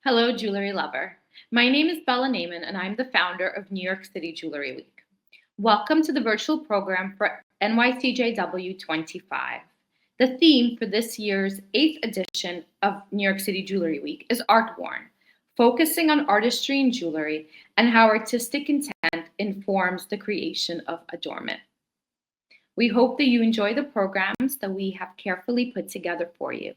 Hello, jewelry lover. My name is Bella Naiman, and I'm the founder of New York City Jewelry Week. Welcome to the virtual program for NYCJW25. The theme for this year's 8th edition of New York City Jewelry Week is Artworn, focusing on artistry in jewelry and how artistic intent informs the creation of adornment. We hope that you enjoy the programs that we have carefully put together for you.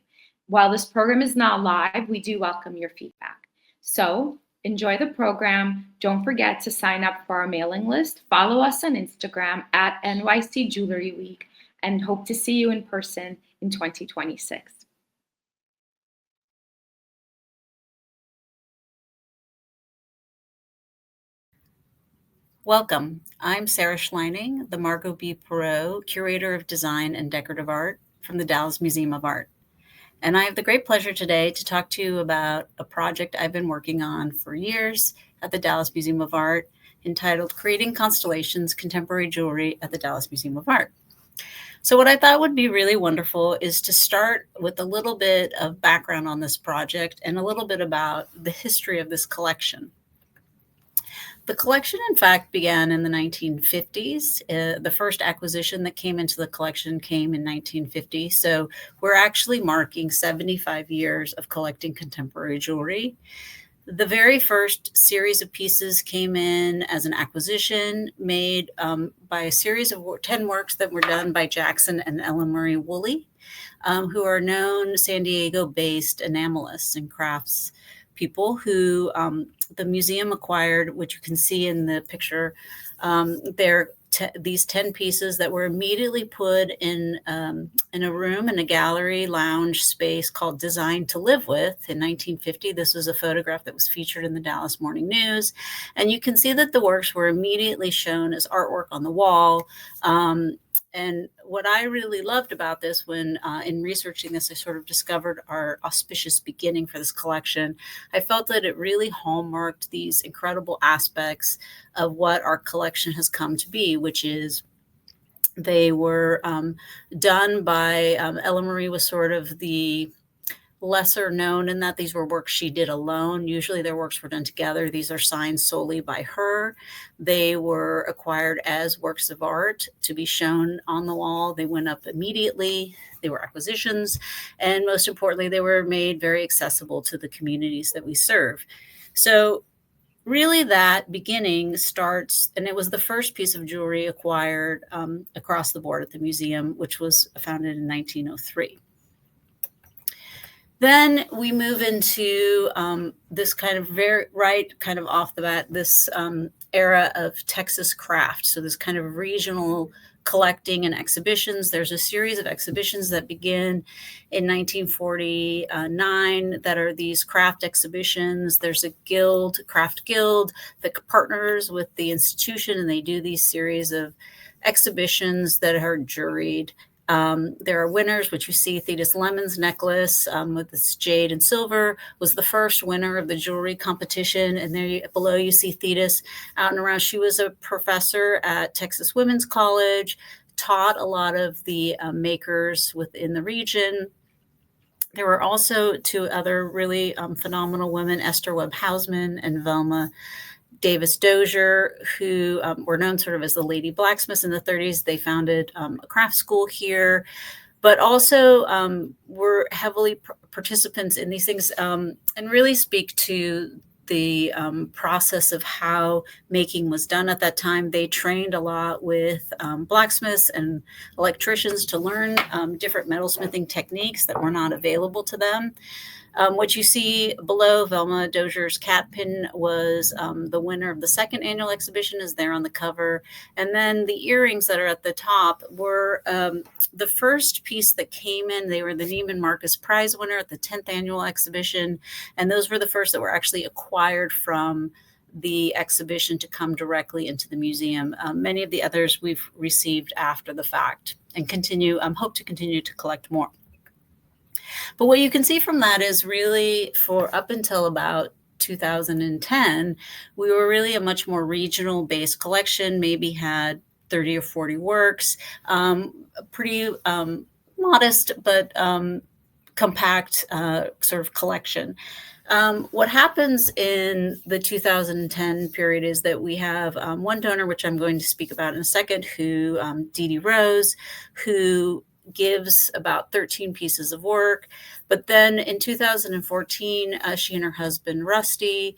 While this program is not live, we do welcome your feedback. So enjoy the program. Don't forget to sign up for our mailing list. Follow us on Instagram at NYC Jewelry Week, and hope to see you in person in 2026. Welcome. I'm Sarah Schleuning, the Margot B. Perot Curator of Design and Decorative Art from the Dallas Museum of Art. And I have the great pleasure today to talk to you about a project I've been working on for years at the Dallas Museum of Art entitled Creating Constellations, Contemporary Jewelry at the Dallas Museum of Art. So what I thought would be really wonderful is to start with a little bit of background on this project and a little bit about the history of this collection. The collection, in fact, began in the 1950s. The first acquisition that came into the collection came in 1950. So we're actually marking 75 years of collecting contemporary jewelry. The very first series of pieces came in as an acquisition made by a series of 10 works that were done by Jackson and Ellen Marie Woolley, who are known San Diego-based enamelists and crafts people who the museum acquired, which you can see in the picture. They're these 10 pieces that were immediately put in a room in a gallery lounge space called Design to Live With in 1950. This was a photograph that was featured in the Dallas Morning News. And you can see that the works were immediately shown as artwork on the wall. And what I really loved about this when in researching this, I sort of discovered our auspicious beginning for this collection. I felt that it really hallmarked these incredible aspects of what our collection has come to be, which is they were done by Ella Marie was sort of the lesser known in that these were works she did alone. Usually their works were done together. These are signed solely by her. They were acquired as works of art to be shown on the wall. They went up immediately. They were acquisitions. And most importantly, they were made very accessible to the communities that we serve. So really that beginning starts, and it was the first piece of jewelry acquired across the board at the museum, which was founded in 1903. Then we move into this kind of kind of off the bat, this era of Texas craft. So this kind of regional collecting and exhibitions. There's a series of exhibitions that begin in 1949 that are these craft exhibitions. There's a guild, craft guild, that partners with the institution, and they do these series of exhibitions that are juried. There are winners, which you see Thetis Lemon's necklace with this jade and silver was the first winner of the jewelry competition. And there below you see Thetis out and around. She was a professor at Texas Women's College, taught a lot of the makers within the region. There were also two other really phenomenal women, Esther Webb Hausman and Velma Davis Dozier, who were known sort of as the Lady Blacksmiths in the 30s. They founded a craft school here, but also were heavily participants in these things and really speak to the process of how making was done at that time. They trained a lot with blacksmiths and electricians to learn different metalsmithing techniques that were not available to them. What you see below, Velma Dozier's cat pin was the winner of the second annual exhibition, is there on the cover. And then the earrings that are at the top were the first piece that came in. They were the Neiman Marcus Prize winner at the 10th annual exhibition. And those were the first that were actually acquired from the exhibition to come directly into the museum. Many of the others we've received after the fact and hope to continue to collect more. But what you can see from that is really for up until about 2010, we were really a much more regional based collection, maybe had 30 or 40 works, pretty modest, but compact sort of collection. What happens in the 2010 period is that we have one donor, which I'm going to speak about in a second, who Dee Dee Rose, who gives about 13 pieces of work. But then in 2014, she and her husband, Rusty,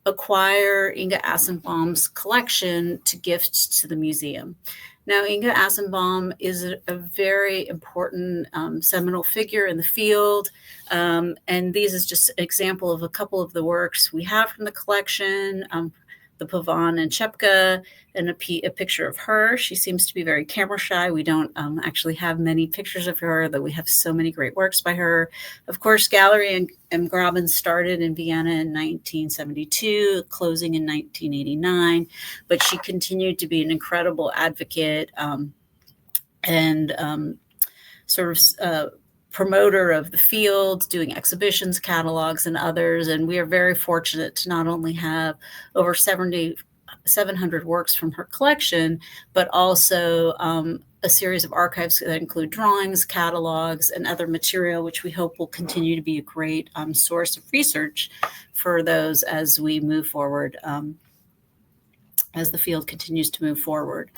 acquire Inge Asenbaum's collection to gift to the museum. Now, Inge Asenbaum is a very important seminal figure in the field, and these is just an example of a couple of the works we have from the collection, the Pavon and Chepka, and a picture of her. She seems to be very camera shy. We don't actually have many pictures of her, though we have so many great works by her. Of course, Gallery and Graben started in Vienna in 1972, closing in 1989, but she continued to be an incredible advocate and sort of promoter of the field, doing exhibitions, catalogs, and others. And we are very fortunate to not only have over 700 works from her collection, but also a series of archives that include drawings, catalogs, and other material, which we hope will continue to be a great source of research for those as we move forward, as the field continues to move forward.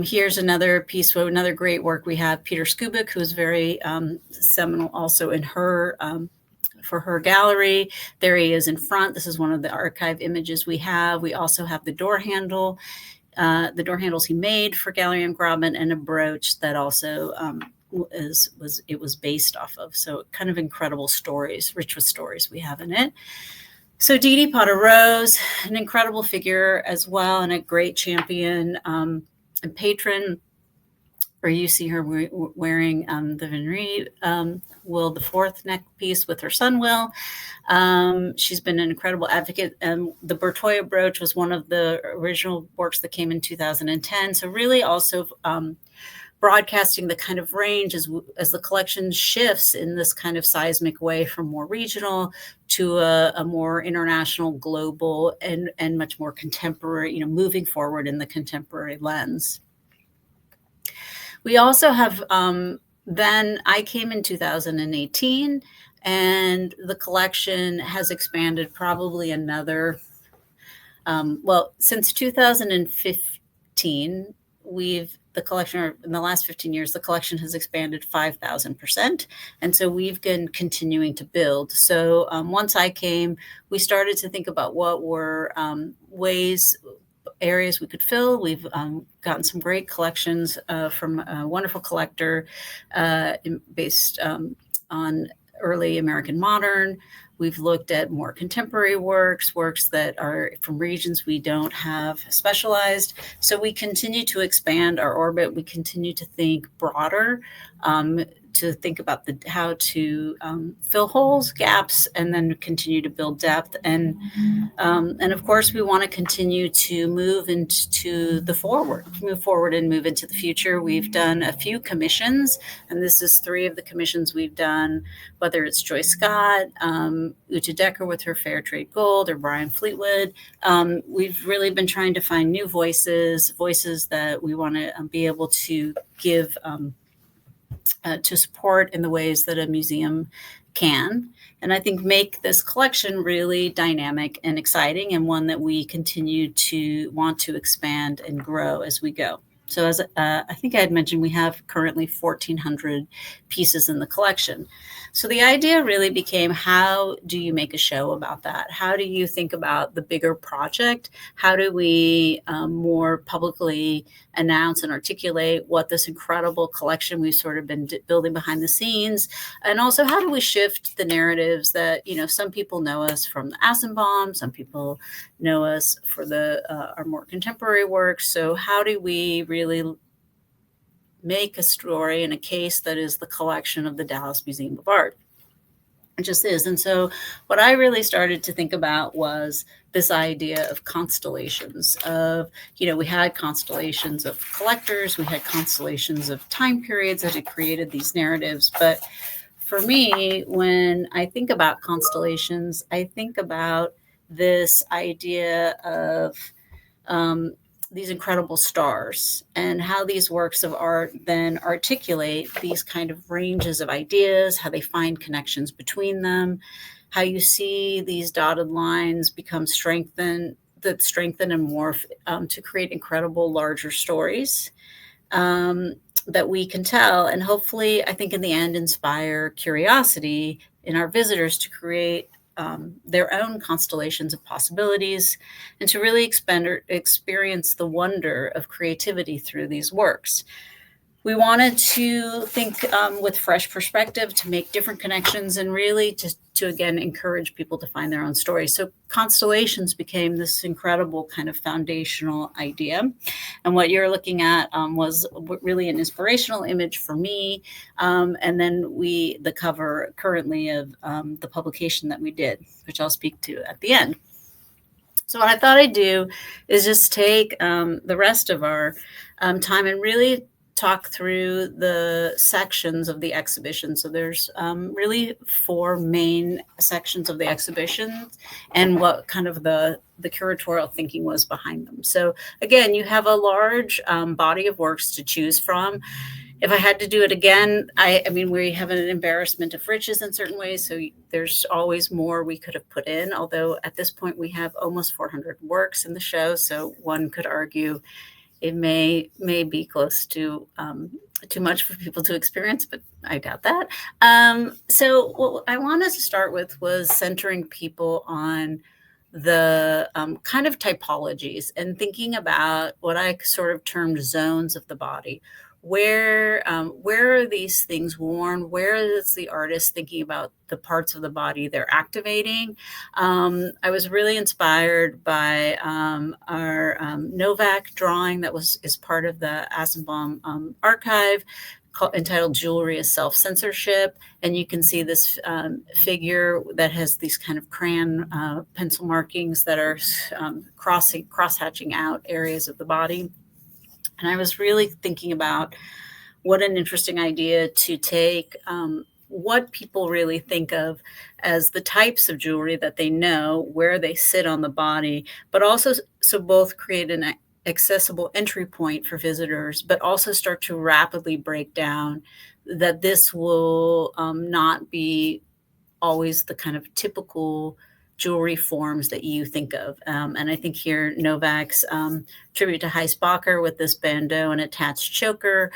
Here's another piece, another great work we have, Peter Skubik, who is very seminal also in her, for her gallery. There he is in front. This is one of the archive images we have. We also have the door handle, the door handles he made for Gallery and Graben, and a brooch that also was based off of. So kind of incredible stories, rich with stories we have in it. So Dee Dee Potter Rose, an incredible figure as well, and a great champion and patron, or you see her wearing the Venri Will IV neck piece with her son Will. She's been an incredible advocate. The Bertoya brooch was one of the original works that came in 2010. So really also broadcasting the kind of range as the collection shifts in this kind of seismic way from more regional to a more international, global, and much more contemporary, moving forward in the contemporary lens. We also have, then I came in 2018, and the collection has expanded probably another, since 2015, the collection, in the last 15 years, the collection has expanded 5,000%. And so we've been continuing to build. So once I came, we started to think about what were areas we could fill. We've gotten some great collections from a wonderful collector based on early American modern. We've looked at more contemporary works that are from regions we don't have specialized. So we continue to expand our orbit. We continue to think broader, to think about how to fill holes, gaps, and then continue to build depth. And of course, we want to continue to move forward and move into the future. We've done a few commissions, and this is 3 of the commissions we've done, whether it's Joy Scott, Ute Decker with her Fair Trade Gold, or Brian Fleetwood. We've really been trying to find new voices that we want to be able to give to support in the ways that a museum can. And I think make this collection really dynamic and exciting, and one that we continue to want to expand and grow as we go. So as I think I had mentioned, we have currently 1,400 pieces in the collection. So the idea really became, how do you make a show about that? How do you think about the bigger project? How do we more publicly announce and articulate what this incredible collection we've sort of been building behind the scenes? And also, how do we shift the narratives that, some people know us from the Asenbaum, some people know us for our more contemporary works. So how do we really make a story and a case that is the collection of the Dallas Museum of Art? It just is. And so what I really started to think about was this idea of constellations of, we had constellations of collectors, we had constellations of time periods that had created these narratives. But for me, when I think about constellations, I think about this idea of these incredible stars, and how these works of art then articulate these kind of ranges of ideas, how they find connections between them, how you see these dotted lines become strengthened and morph to create incredible larger stories that we can tell, and hopefully, I think in the end, inspire curiosity in our visitors to create their own constellations of possibilities, and to really experience the wonder of creativity through these works. We wanted to think with fresh perspective, to make different connections, and really to again encourage people to find their own stories. So constellations became this incredible kind of foundational idea. And what you're looking at was really an inspirational image for me. And then the cover currently of the publication that we did, which I'll speak to at the end. So what I thought I'd do is just take the rest of our time and really talk through the sections of the exhibition. So there's really 4 main sections of the exhibition, and what kind of the curatorial thinking was behind them. So again, you have a large body of works to choose from. If I had to do it again, I mean, we have an embarrassment of riches in certain ways, so there's always more we could have put in, although at this point we have almost 400 works in the show, so one could argue it may be close to too much for people to experience, but I doubt that. So what I wanted to start with was centering people on the kind of typologies and thinking about what I sort of termed zones of the body. Where are these things worn? Where is the artist thinking about the parts of the body they're activating? I was really inspired by our Novak drawing that is part of the Asenbaum archive, entitled "Jewelry as Self-Censorship." And you can see this figure that has these kind of crayon pencil markings that are cross-hatching out areas of the body. And I was really thinking about what an interesting idea to take what people really think of as the types of jewelry that they know, where they sit on the body, but also so both create an accessible entry point for visitors, but also start to rapidly break down that this will not be always the kind of typical jewelry forms that you think of. And I think here Novak's tribute to Heis Bacher with this bandeau and attached choker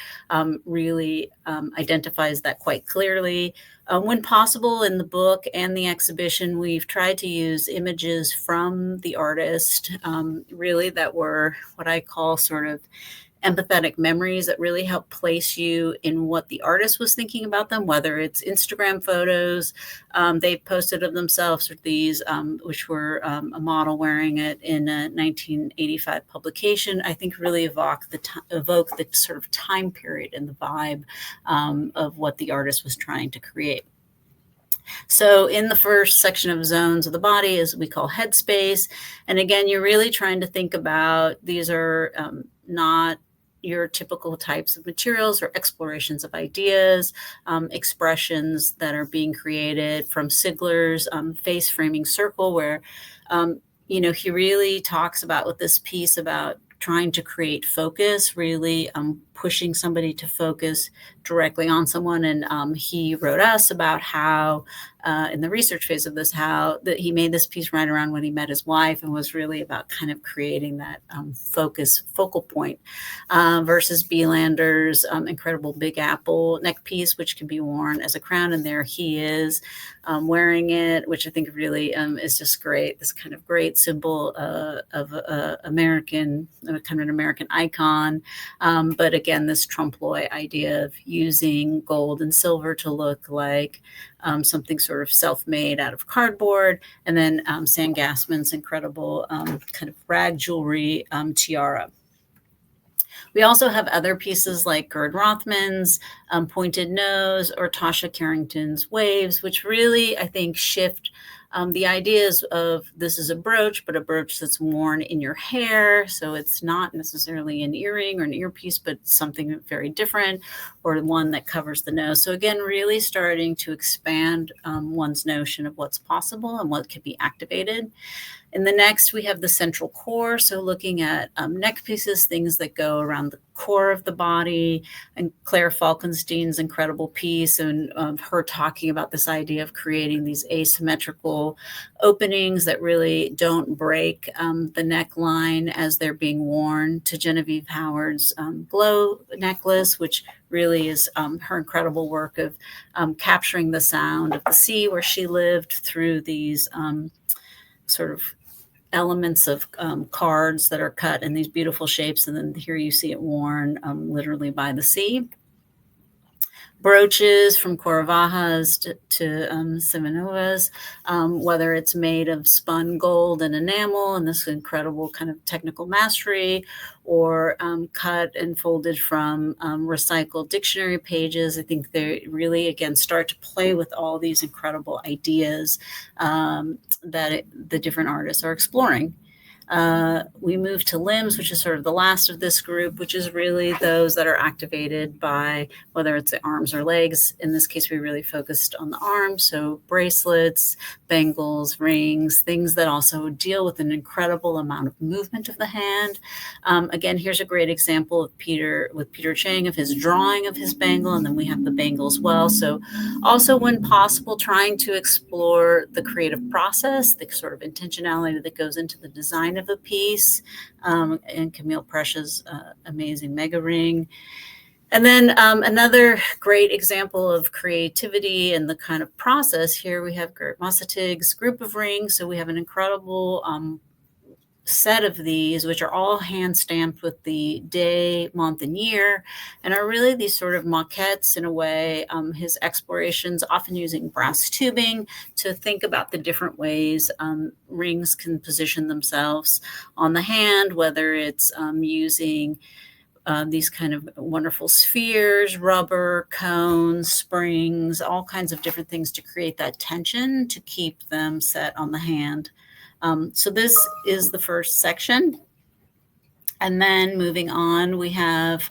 really identifies that quite clearly. When possible in the book and the exhibition, we've tried to use images from the artist, really that were what I call sort of empathetic memories that really help place you in what the artist was thinking about them, whether it's Instagram photos they posted of themselves, or these, which were a model wearing it in a 1985 publication, I think really evoke the sort of time period and the vibe of what the artist was trying to create. So in the first section of zones of the body is we call headspace. And again, you're really trying to think about, these are not your typical types of materials or explorations of ideas, expressions that are being created from Sigler's face framing circle, where, he really talks about with this piece about trying to create focus, really pushing somebody to focus directly on someone. And he wrote us about how, in the research phase of this, how that he made this piece right around when he met his wife, and was really about kind of creating that focal point, versus Bielander's incredible Big Apple neck piece, which can be worn as a crown. And there he is wearing it, which I think really is just great. This kind of great symbol of American, kind of an American icon. But again, this trompe l'oeil idea of using gold and silver to look like something sort of self-made out of cardboard. And then Sam Gassman's incredible kind of rag jewelry tiara. We also have other pieces like Gerd Rothman's Pointed Nose, or Tasha Carrington's Waves, which really, I think, shift the ideas of this is a brooch, but a brooch that's worn in your hair. So it's not necessarily an earring or an earpiece, but something very different, or one that covers the nose. So again, really starting to expand one's notion of what's possible and what can be activated. In the next, we have the central core. So looking at neck pieces, things that go around the core of the body, and Claire Falkenstein's incredible piece and her talking about this idea of creating these asymmetrical openings that really don't break the neckline as they're being worn, to Genevieve Howard's glow necklace, which really is her incredible work of capturing the sound of the sea where she lived through these sort of elements of cards that are cut in these beautiful shapes. And then here you see it worn literally by the sea. Brooches from Coravajas to Simonovas, whether it's made of spun gold and enamel and this incredible kind of technical mastery, or cut and folded from recycled dictionary pages. I think they really, again, start to play with all these incredible ideas that the different artists are exploring. We move to limbs, which is sort of the last of this group, which is really those that are activated by whether it's the arms or legs. In this case, we really focused on the arms. So bracelets, bangles, rings, things that also deal with an incredible amount of movement of the hand. Again, here's a great example of Peter Chang, of his drawing of his bangle, and then we have the bangle as well. So also, when possible, trying to explore the creative process, the sort of intentionality that goes into the design of a piece, and Camille Precia's amazing mega ring. And then another great example of creativity and the kind of process, here we have Gert Massatig's group of rings. So we have an incredible set of these, which are all hand stamped with the day, month, and year, and are really these sort of maquettes in a way. His explorations, often using brass tubing to think about the different ways rings can position themselves on the hand, whether it's using these kind of wonderful spheres, rubber, cones, springs, all kinds of different things to create that tension to keep them set on the hand. So this is the first section. And then moving on, we have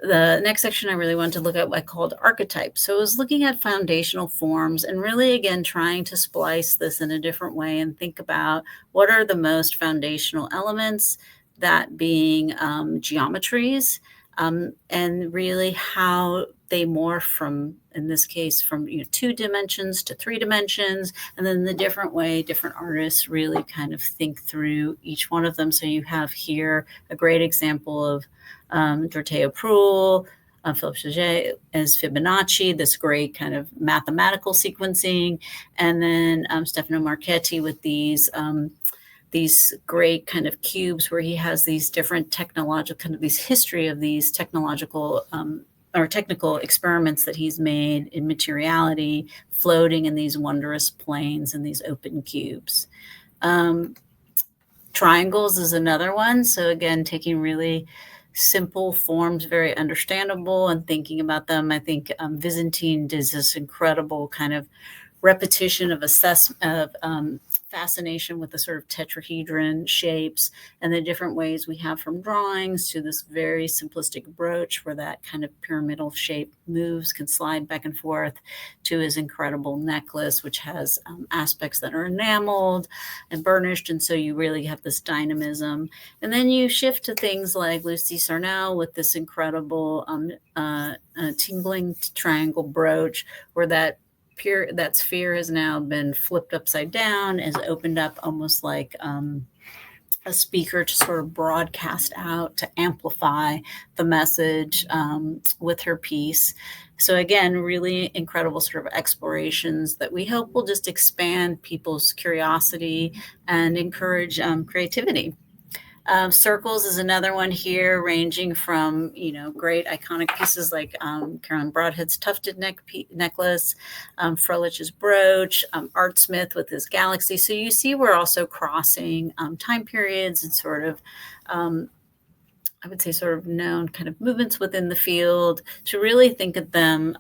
the next section I really wanted to look at, what I called Archetypes. So I was looking at foundational forms and really, again, trying to splice this in a different way and think about what are the most foundational elements, that being geometries, and really how they morph from, in this case, from 2 dimensions to 3 dimensions, and then the different way different artists really kind of think through each one of them. So you have here a great example of Dorothea Prull, Philippe Jaget as Fibonacci, this great kind of mathematical sequencing, and then Stefano Marchetti with these great kind of cubes where he has these different technological, kind of these history of these technological or technical experiments that he's made in materiality, floating in these wondrous planes and these open cubes. Triangles is another one. So again, taking really simple forms, very understandable, and thinking about them. I think Byzantine does this incredible kind of repetition of fascination with the sort of tetrahedron shapes and the different ways we have from drawings to this very simplistic brooch where that kind of pyramidal shape moves, can slide back and forth, to his incredible necklace, which has aspects that are enameled and burnished. And so you really have this dynamism. And then you shift to things like Lucie Sarnell with this incredible tingling triangle brooch, where that sphere has now been flipped upside down, has opened up almost like a speaker to sort of broadcast out, to amplify the message with her piece. So again, really incredible sort of explorations that we hope will just expand people's curiosity and encourage creativity. Circles is another one here, ranging from, great iconic pieces like Carolyn Broadhead's tufted necklace, Froelich's brooch, Art Smith with his galaxy. So you see we're also crossing time periods and sort of, I would say, sort of known kind of movements within the field to really think of them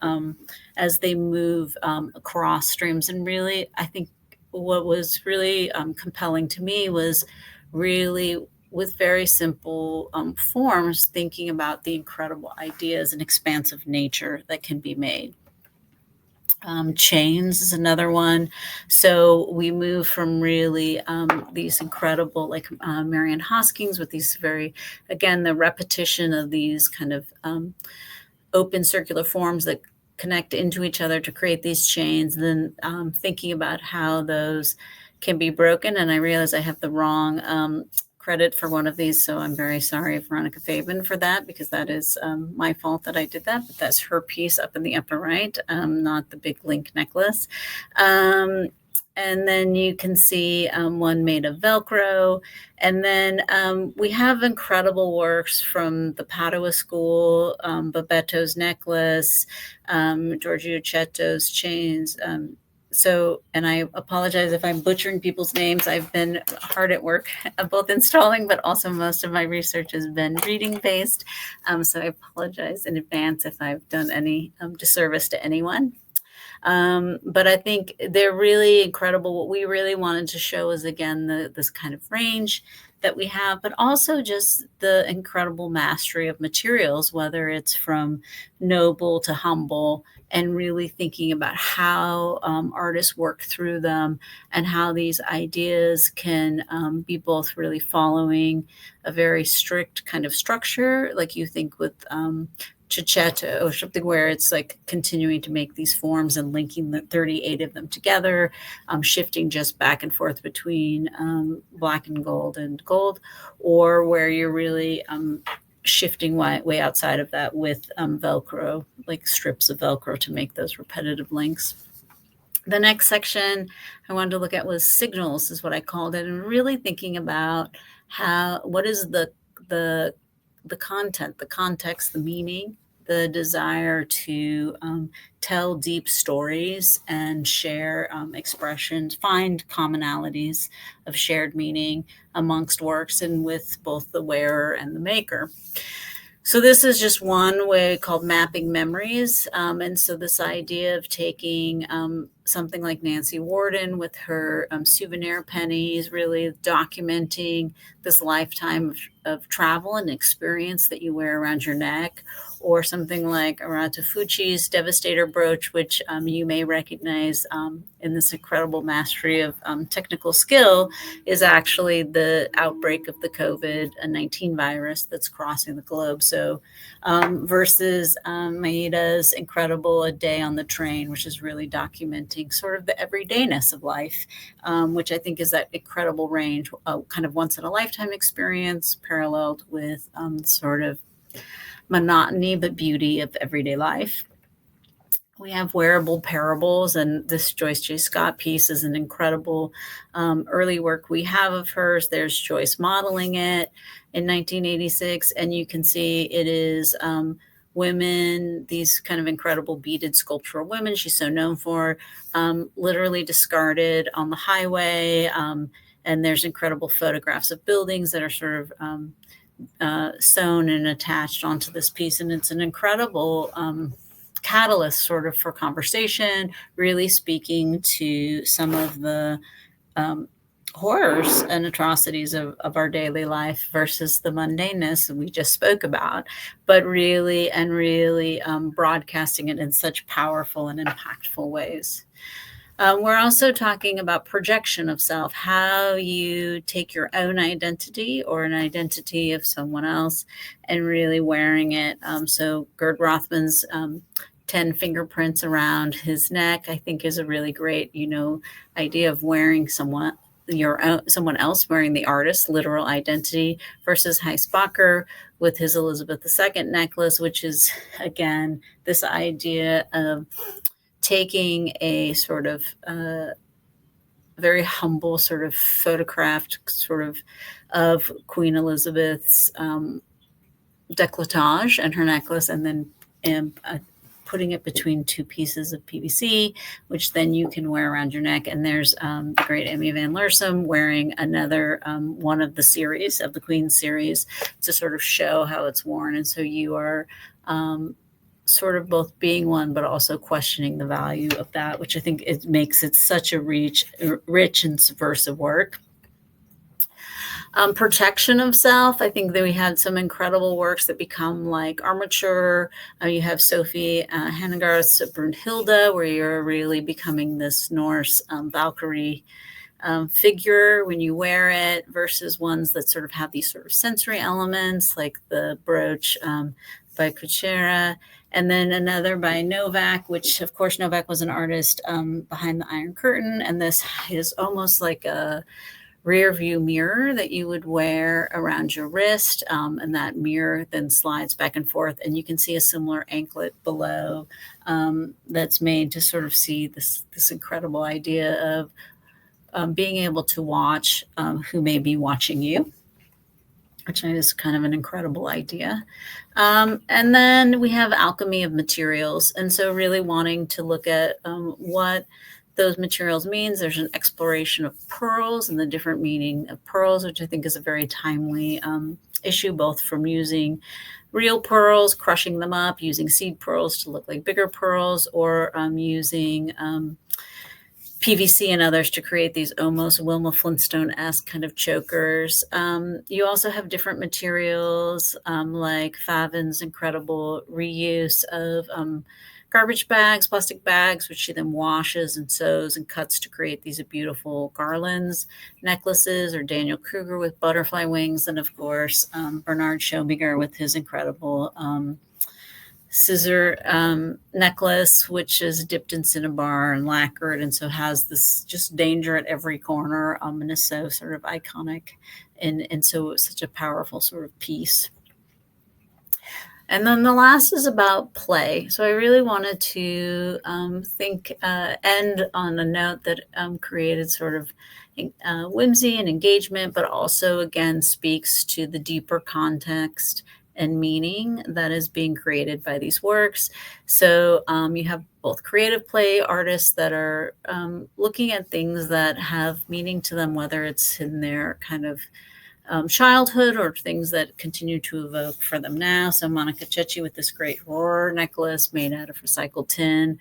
as they move across streams. And really, I think what was really compelling to me was really, with very simple forms, thinking about the incredible ideas and expansive nature that can be made. Chains is another one. So we move from really these incredible, like Marianne Hoskins, with these again, the repetition of these kind of open circular forms that connect into each other to create these chains, and then thinking about how those can be broken. And I realize I have the wrong credit for one of these, so I'm very sorry, Veronica Fabian, for that, because that is my fault that I did that, but that's her piece up in the upper right, not the big link necklace. And then you can see one made of Velcro. And then we have incredible works from the Padua School, Babetto's necklace, Giorgio Cetto's chains. And I apologize if I'm butchering people's names. I've been hard at work, both installing, but also most of my research has been reading based. So I apologize in advance if I've done any disservice to anyone. But I think they're really incredible. What we really wanted to show is, again, this kind of range that we have, but also just the incredible mastery of materials, whether it's from noble to humble, and really thinking about how artists work through them and how these ideas can be both really following a very strict kind of structure, like you think with Cicetto or something, where it's like continuing to make these forms and linking the 38 of them together, shifting just back and forth between black and gold, or where you're really shifting way outside of that with Velcro, like strips of Velcro to make those repetitive links. The next section I wanted to look at was signals, is what I called it, and really thinking about what is the content, the context, the meaning, the desire to tell deep stories and share expressions, find commonalities of shared meaning amongst works and with both the wearer and the maker. So this is just one way called mapping memories. And so this idea of taking something like Nancy Worden with her souvenir pennies, really documenting this lifetime of travel and experience that you wear around your neck, or something like Arata Fuchi's Devastator brooch, which you may recognize in this incredible mastery of technical skill, is actually the outbreak of the COVID-19 virus that's crossing the globe. So versus Maida's incredible A Day on the Train, which is really documenting sort of the everydayness of life, which I think is that incredible range, kind of once in a lifetime experience paralleled with sort of monotony but beauty of everyday life. We have wearable parables, and this Joyce J. Scott piece is an incredible early work we have of hers. There's Joyce modeling it in 1986, and you can see it is women, these kind of incredible beaded sculptural women she's so known for, literally discarded on the highway. And there's incredible photographs of buildings that are sort of sewn and attached onto this piece. And it's an incredible catalyst sort of for conversation, really speaking to some of the horrors and atrocities of our daily life versus the mundaneness we just spoke about, but really broadcasting it in such powerful and impactful ways. We're also talking about projection of self, how you take your own identity or an identity of someone else and really wearing it. So Gerd Rothman's 10 fingerprints around his neck, I think, is a really great, idea of wearing someone else, wearing the artist's literal identity, versus Heisbacher with his Elizabeth II necklace, which is, again, this idea of taking a sort of very humble sort of photographed sort of Queen Elizabeth's décolletage and her necklace, and then putting it between two pieces of PVC, which then you can wear around your neck. And there's the great Emmy Van Lersum wearing another one of the series, of the Queen series, to sort of show how it's worn. And so you are sort of both being one, but also questioning the value of that, which I think it makes it such a rich and subversive work. Protection of self. I think that we had some incredible works that become like armature. You have Sophie Hanegarth's Brunhilde, where you're really becoming this Norse Valkyrie figure when you wear it, versus ones that sort of have these sort of sensory elements, like the brooch by Curator, and then another by Novak, which of course Novak was an artist behind the Iron Curtain, and this is almost like a rear view mirror that you would wear around your wrist, and that mirror then slides back and forth, and you can see a similar anklet below that's made to sort of see this incredible idea of being able to watch who may be watching you, which is kind of an incredible idea. And then we have alchemy of materials. And so really wanting to look at what those materials means. There's an exploration of pearls and the different meaning of pearls, which I think is a very timely issue, both from using real pearls, crushing them up, using seed pearls to look like bigger pearls, or using PVC and others to create these almost Wilma Flintstone-esque kind of chokers. You also have different materials like Favin's incredible reuse of garbage bags, plastic bags, which she then washes and sews and cuts to create these beautiful garlands, necklaces, or Daniel Kruger with butterfly wings, and of course, Bernard Schobinger with his incredible scissor necklace, which is dipped in cinnabar and lacquered, and so has this just danger at every corner, and is so sort of iconic, and so it's such a powerful sort of piece. And then the last is about play. So I really wanted to end on a note that created sort of whimsy and engagement, but also again speaks to the deeper context and meaning that is being created by these works. So you have both creative play artists that are looking at things that have meaning to them, whether it's in their kind of childhood or things that continue to evoke for them now. So Monica Cecchi with this great roar necklace made out of recycled tin,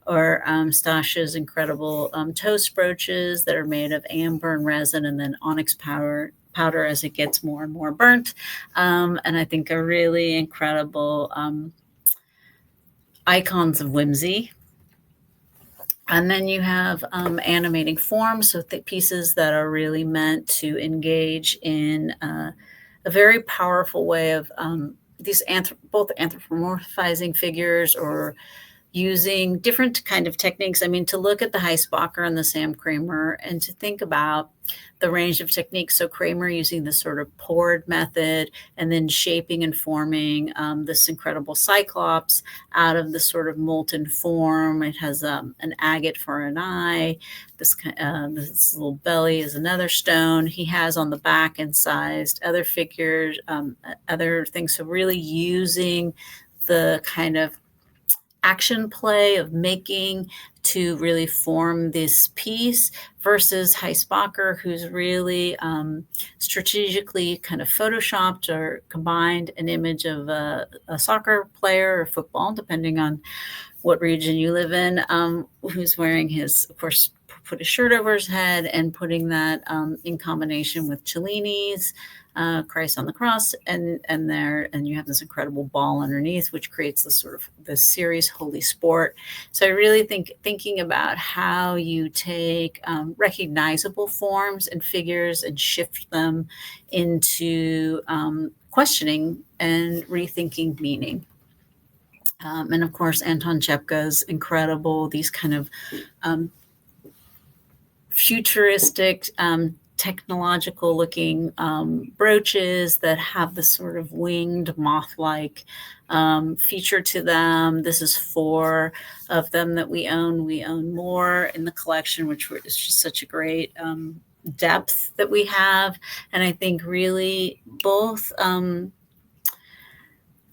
or Stasha's incredible toast brooches that are made of amber and resin and then onyx powder as it gets more and more burnt. And I think are really incredible icons of whimsy. And then you have animating forms, so pieces that are really meant to engage in a very powerful way of these both anthropomorphizing figures or using different kind of techniques. I mean, to look at the Heisbacher and the Sam Kramer and to think about the range of techniques. So Kramer using this sort of poured method and then shaping and forming this incredible cyclops out of this sort of molten form. It has an agate for an eye. This little belly is another stone. He has on the back incised other figures, other things. So really using the kind of action play of making to really form this piece, versus Heisbacher, who's really strategically kind of photoshopped or combined an image of a soccer player or football, depending on what region you live in, who's wearing his, of course, put his shirt over his head, and putting that in combination with Cellini's Christ on the Cross, and you have this incredible ball underneath, which creates this sort of this series Holy Sport. So I really think thinking about how you take recognizable forms and figures and shift them into questioning and rethinking meaning. And of course, Anton Chepka's incredible, these kind of futuristic, technological looking brooches that have this sort of winged moth-like feature to them. This is 4 of them that we own. We own more in the collection, which is just such a great depth that we have. And I think really both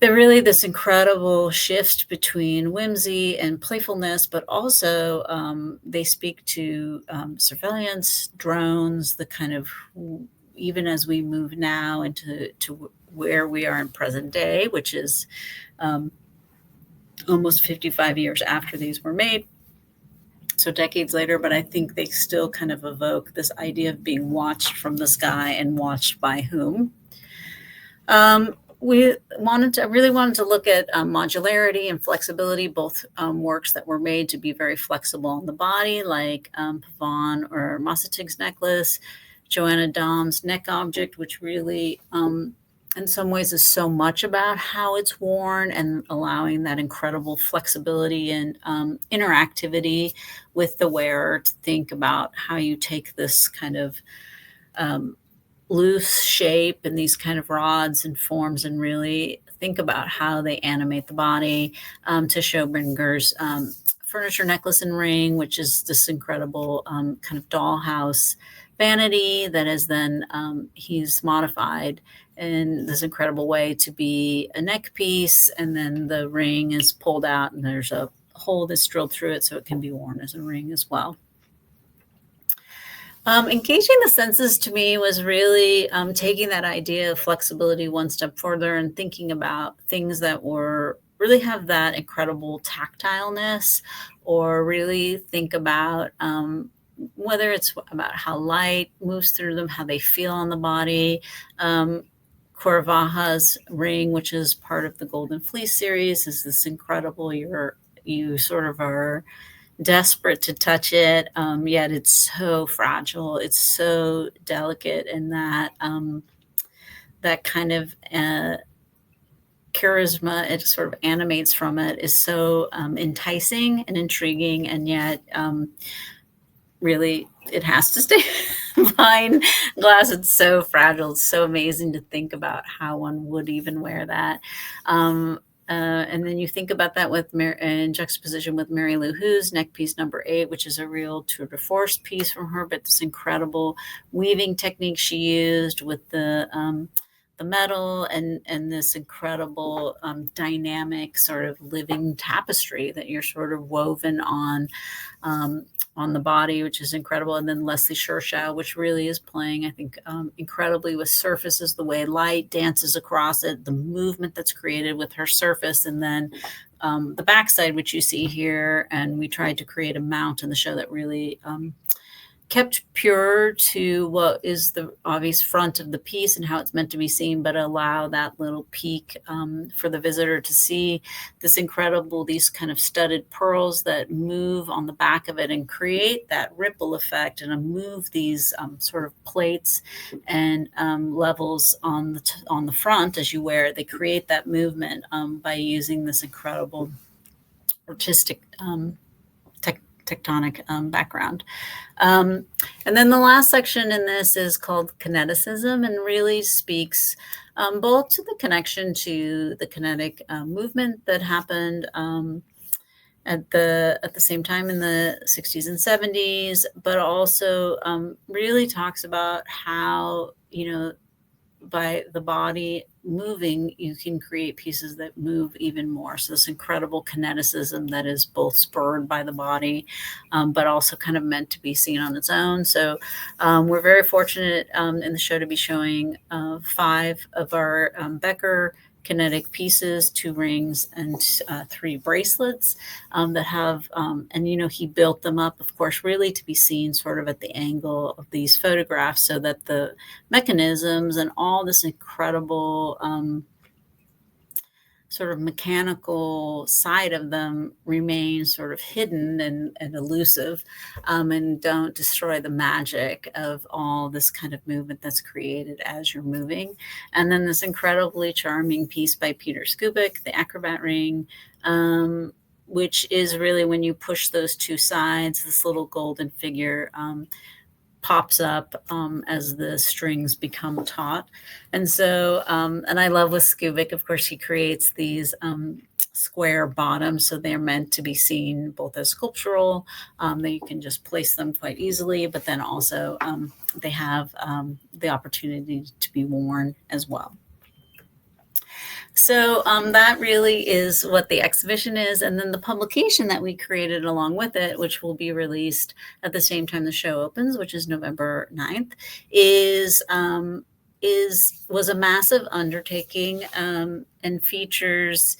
they're really this incredible shift between whimsy and playfulness, but also they speak to surveillance, drones, the kind of, even as we move now into where we are in present day, which is almost 55 years after these were made. so decades later, but I think they still kind of evoke this idea of being watched from the sky and watched by whom. We really wanted to look at modularity and flexibility, both works that were made to be very flexible on the body, like Pavon or Massatig's necklace, Joanna Dom's neck object, which really, in some ways, is so much about how it's worn and allowing that incredible flexibility and interactivity with the wearer to think about how you take this kind of loose shape and these kind of rods and forms and really think about how they animate the body. To Schobringer's furniture necklace and ring, which is this incredible kind of dollhouse vanity that is then he's modified in this incredible way to be a neck piece, and then the ring is pulled out and there's a hole that's drilled through it so it can be worn as a ring as well. Engaging the senses to me was really taking that idea of flexibility one step further and thinking about things that really have that incredible tactileness, or really think about whether it's about how light moves through them, how they feel on the body. Corvaja's ring, which is part of the Golden Fleece series, is this incredible, you sort of are desperate to touch it, yet it's so fragile. It's so delicate, and that kind of charisma it sort of animates from it is so enticing and intriguing, and yet really it has to stay behind glass. It's so fragile. It's so amazing to think about how one would even wear that. And then you think about that in juxtaposition with Mary Lou Who's neck piece number 8, which is a real tour de force piece from her, but this incredible weaving technique she used with the metal and this incredible dynamic sort of living tapestry that you're sort of woven on the body, which is incredible. And then Leslie Shershow, which really is playing, I think, incredibly with surfaces, the way light dances across it, the movement that's created with her surface, and then the backside, which you see here. And we tried to create a mount in the show that really kept pure to what is the obvious front of the piece and how it's meant to be seen, but allow that little peek for the visitor to see this incredible, these kind of studded pearls that move on the back of it and create that ripple effect and move these sort of plates and levels on the front as you wear it. They create that movement by using this incredible artistic tectonic background. And then the last section in this is called kineticism, and really speaks both to the connection to the kinetic movement that happened at the same time in the 60s and 70s, but also really talks about how, by the body moving, you can create pieces that move even more. So this incredible kineticism that is both spurred by the body, but also kind of meant to be seen on its own. So we're very fortunate in the show to be showing 5 of our Becker kinetic pieces, 2 rings and 3 bracelets that have, and he built them up, of course, really to be seen sort of at the angle of these photographs, so that the mechanisms and all this incredible sort of mechanical side of them remain sort of hidden and elusive, and don't destroy the magic of all this kind of movement that's created as you're moving. And then this incredibly charming piece by Peter Skubik, the acrobat ring, which is really, when you push those 2 sides, this little golden figure pops up as the strings become taut. And so, and I love with Skubik, of course, he creates these square bottoms, so they're meant to be seen both as sculptural, that you can just place them quite easily, but then also they have the opportunity to be worn as well. So that really is what the exhibition is. And then the publication that we created along with it, which will be released at the same time the show opens, which is November 9th, was a massive undertaking and features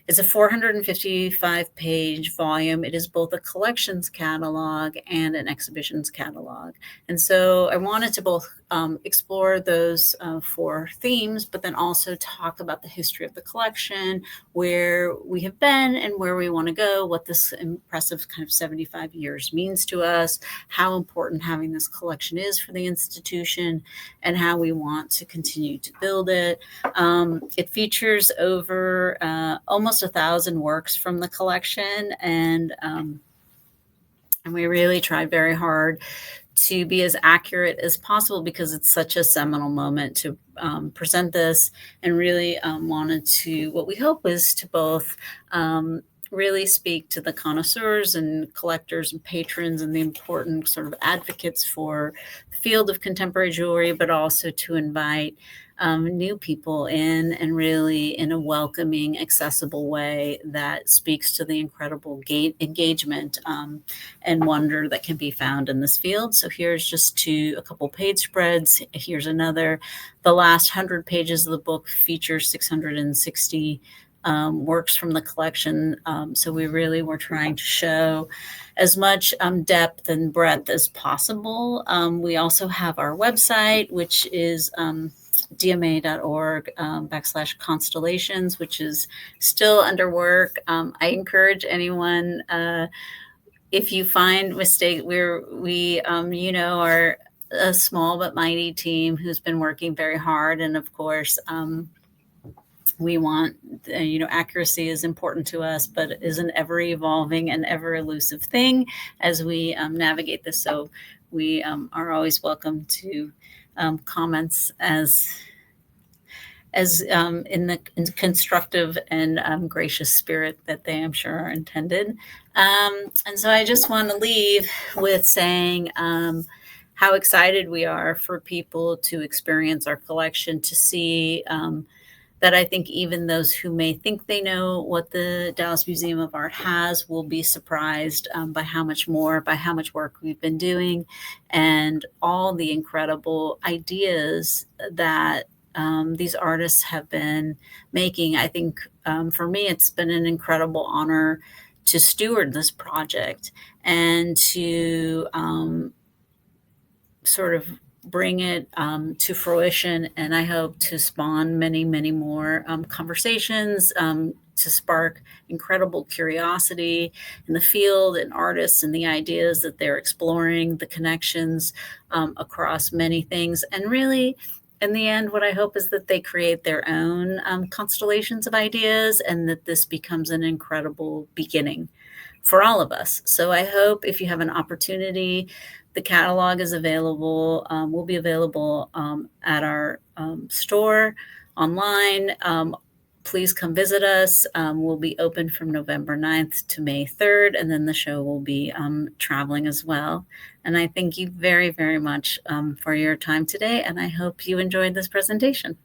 It's a 455-page volume. It is both a collections catalog and an exhibitions catalog. And so I wanted to both explore those 4 themes, but then also talk about the history of the collection, where we have been and where we want to go, what this impressive kind of 75 years means to us, how important having this collection is for the institution, and how we want to continue to build it. It features over almost 1,000 works from the collection, and we really tried very hard to be as accurate as possible because it's such a seminal moment to present this, and really wanted to, what we hope is to both really speak to the connoisseurs and collectors and patrons and the important sort of advocates for the field of contemporary jewelry, but also to invite new people in, and really in a welcoming, accessible way that speaks to the incredible engagement and wonder that can be found in this field. So here's just a couple page spreads. Here's another. The last 100 pages of the book features 660 works from the collection. So we really were trying to show as much depth and breadth as possible. We also have our website, which is dma.org/constellations, which is still under work. I encourage anyone, if you find mistake, we are a small but mighty team who's been working very hard. And of course, we want, accuracy is important to us, but it is an ever evolving and ever elusive thing as we navigate this. So we are always welcome to comments as in the constructive and gracious spirit that they, I'm sure, are intended. And so I just want to leave with saying how excited we are for people to experience our collection, to see that I think even those who may think they know what the Dallas Museum of Art has will be surprised by how much work we've been doing, and all the incredible ideas that these artists have been making. I think for me, it's been an incredible honor to steward this project and to sort of bring it to fruition, and I hope to spawn many, many more conversations, to spark incredible curiosity in the field and artists and the ideas that they're exploring, the connections across many things. And really, in the end, what I hope is that they create their own constellations of ideas, and that this becomes an incredible beginning for all of us. So I hope, if you have an opportunity, the catalog is available, will be available at our store online. Please come visit us. We'll be open from November 9th to May 3rd, and then the show will be traveling as well. And I thank you very, very much for your time today, and I hope you enjoyed this presentation.